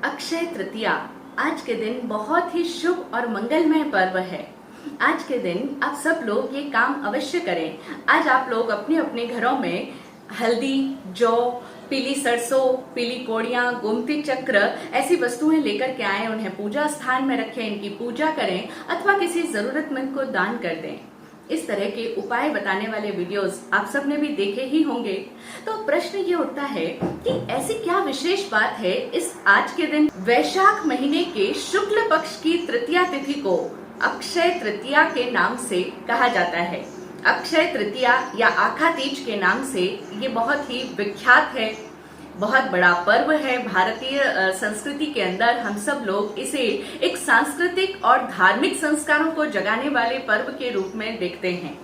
अक्षय तृतीया आज के दिन बहुत ही शुभ और मंगलमय पर्व है। आज के दिन आप सब लोग ये काम अवश्य करें। आज आप लोग अपने अपने घरों में हल्दी, जौ, पीली सरसों, पीली कोड़ियाँ, गोमती चक्र ऐसी वस्तुएं लेकर के आए, उन्हें पूजा स्थान में रखें, इनकी पूजा करें अथवा किसी जरूरतमंद को दान कर दें। इस तरह के उपाय बताने वाले वीडियोस आप सबने भी देखे ही होंगे। तो प्रश्न ये उठता है कि ऐसी क्या विशेष बात है इस आज के दिन वैशाख महीने के शुक्ल पक्ष की तृतीया तिथि को अक्षय तृतीया के नाम से कहा जाता है। अक्षय तृतीया या आखा तीज के नाम से ये बहुत ही विख्यात है, बहुत बड़ा पर्व है। भारतीय संस्कृति के अंदर हम सब लोग इसे एक सांस्कृतिक और धार्मिक संस्कारों को जगाने वाले पर्व के रूप में देखते हैं।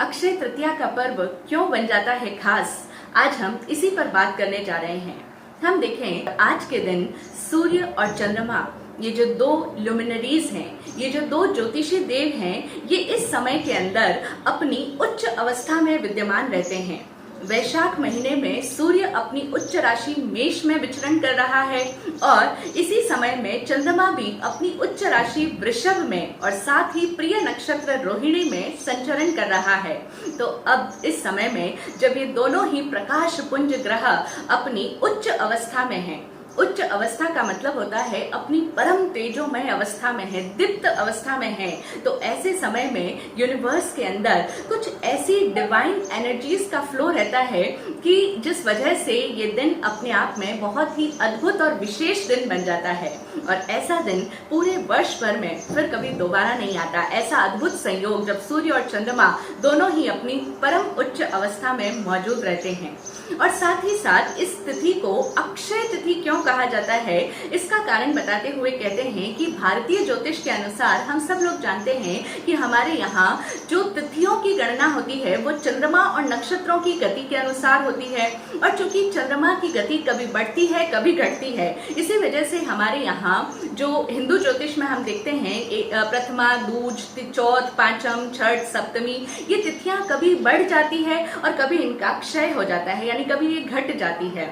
अक्षय तृतीया का पर्व क्यों बन जाता है खास, आज हम इसी पर बात करने जा रहे हैं। हम देखें आज के दिन सूर्य और चंद्रमा, ये जो दो लुमिनरीज हैं, ये जो दो ज्योतिषी देव हैं, ये इस समय के अंदर अपनी उच्च अवस्था में विद्यमान रहते हैं। वैशाख महीने में सूर्य अपनी उच्च राशि मेष में विचरण कर रहा है और इसी समय में चंद्रमा भी अपनी उच्च राशि वृषभ में और साथ ही प्रिय नक्षत्र रोहिणी में संचरण कर रहा है। तो अब इस समय में जब ये दोनों ही प्रकाश पुंज ग्रह अपनी उच्च अवस्था में हैं, उच्च अवस्था का मतलब होता है अपनी परम तेजोमय अवस्था में है, दीप्त अवस्था में है, तो ऐसे समय में यूनिवर्स के अंदर कुछ ऐसी डिवाइन एनर्जीज का फ्लो रहता है कि जिस वजह से ये दिन अपने आप में बहुत ही अद्भुत और विशेष दिन बन जाता है। और ऐसा दिन पूरे वर्ष भर में फिर कभी दोबारा नहीं आता। ऐसा अद्भुत संयोग जब सूर्य और चंद्रमा दोनों ही अपनी परम उच्च अवस्था में मौजूद रहते हैं। और साथ ही साथ इस तिथि को अक्षय तिथि क्यों कहा जाता है, इसका कारण बताते हुए कहते हैं कि भारतीय ज्योतिष के अनुसार हम सब लोग जानते हैं कि हमारे यहाँ जो तिथियों की गणना होती है वो चंद्रमा और नक्षत्रों की गति के अनुसार होती है। और चूंकि चंद्रमा की गति कभी बढ़ती है कभी घटती है, इसी वजह से हमारे यहाँ जो हिंदू ज्योतिष में हम देखते हैं प्रथमा, दूज, चौथ, पांचम, छठ, सप्तमी, ये तिथियां कभी बढ़ जाती है और कभी इनका क्षय हो जाता है, यानी कभी ये घट जाती है।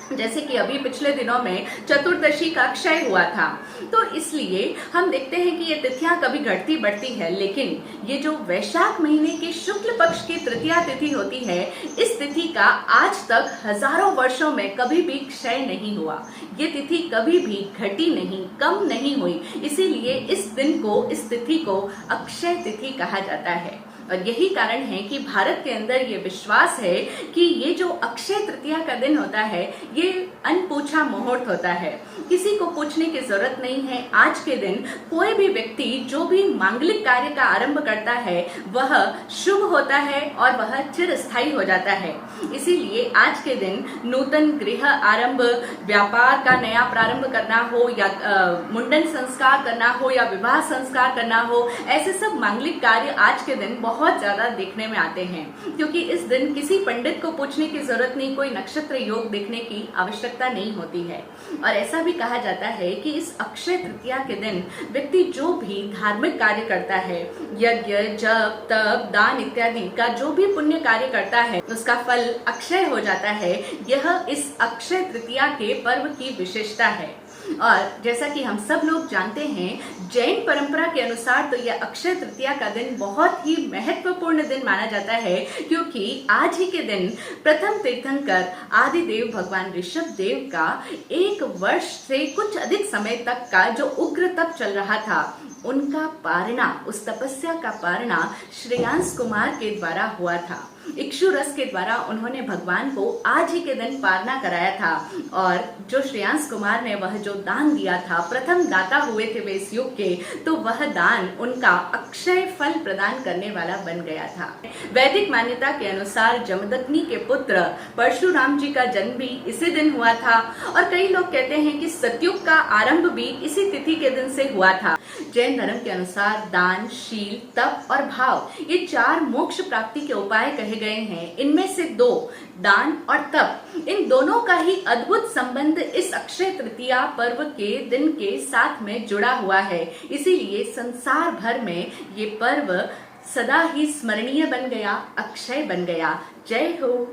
जैसे कि अभी पिछले दिनों में चतुर्दशी का क्षय हुआ था। तो इसलिए हम देखते हैं कि ये तिथियां कभी घटती बढ़ती है, लेकिन ये जो वैशाख महीने के शुक्ल पक्ष की तृतीया तिथि होती है, इस तिथि का आज तक हजारों वर्षों में कभी भी क्षय नहीं हुआ। ये तिथि कभी भी घटी नहीं, कम नहीं हुई, इसीलिए इस दिन को, इस तिथि को अक्षय तिथि कहा जाता है। और यही कारण है कि भारत के अंदर ये विश्वास है कि ये जो अक्षय तृतीया का दिन होता है, ये अनपूछा मुहूर्त होता है। किसी को पूछने की जरूरत नहीं है। आज के दिन कोई भी व्यक्ति जो भी मांगलिक कार्य का आरंभ करता है वह शुभ होता है और वह चिरस्थायी हो जाता है। इसीलिए आज के दिन नूतन गृह आरंभ, व्यापार का नया प्रारंभ करना हो या मुंडन संस्कार करना हो या विवाह संस्कार करना हो, ऐसे सब मांगलिक कार्य आज के दिन बहुत ज्यादा देखने में आते हैं। क्योंकि इस दिन किसी पंडित को पूछने की जरूरत नहीं, कोई नक्षत्र योग देखने की आवश्यकता नहीं होती है। और ऐसा भी कहा जाता है कि इस अक्षय तृतीया के दिन व्यक्ति जो भी धार्मिक कार्य करता है, यज्ञ, जप, तप, दान इत्यादि का जो भी पुण्य कार्य करता है, उसका फल अक्षय हो जाता है। यह इस अक्षय तृतीया के पर्व की विशेषता है। और जैसा कि हम सब लोग जानते हैं, जैन परंपरा के अनुसार तो यह अक्षय तृतीया का दिन बहुत ही महत्वपूर्ण दिन माना जाता है, क्योंकि आज ही के दिन प्रथम तीर्थंकर आदिदेव भगवान ऋषभ देव का 1 वर्ष से कुछ अधिक समय तक का जो उग्र तप चल रहा था, उनका पारणा, उस तपस्या का पारणा श्रेयांस कुमार के द्वारा हुआ था। इक्षु रस के द्वारा उन्होंने भगवान को आज ही के दिन पारणा कराया था। और जो श्रेयांस कुमार ने वह जो दान दिया था, प्रथम दाता हुए थे वे इस युग के, तो वह दान उनका अक्षय फल प्रदान करने वाला बन गया था। वैदिक मान्यता के अनुसार जमदग्नि के पुत्र परशुराम जी का जन्म भी इसी दिन हुआ था। और कई लोग कहते हैं कि सतयुग का आरंभ भी इसी तिथि के दिन से हुआ था। जैन धर्म के अनुसार दान, शील, तप और भाव, ये 4 मोक्ष प्राप्ति के उपाय कहे गए हैं। इनमें से 2, दान और तप, इन दोनों का ही अद्भुत संबंध इस अक्षय तृतीया पर्व के दिन के साथ में जुड़ा हुआ है। इसीलिए संसार भर में ये पर्व सदा ही स्मरणीय बन गया, अक्षय बन गया। जय हो।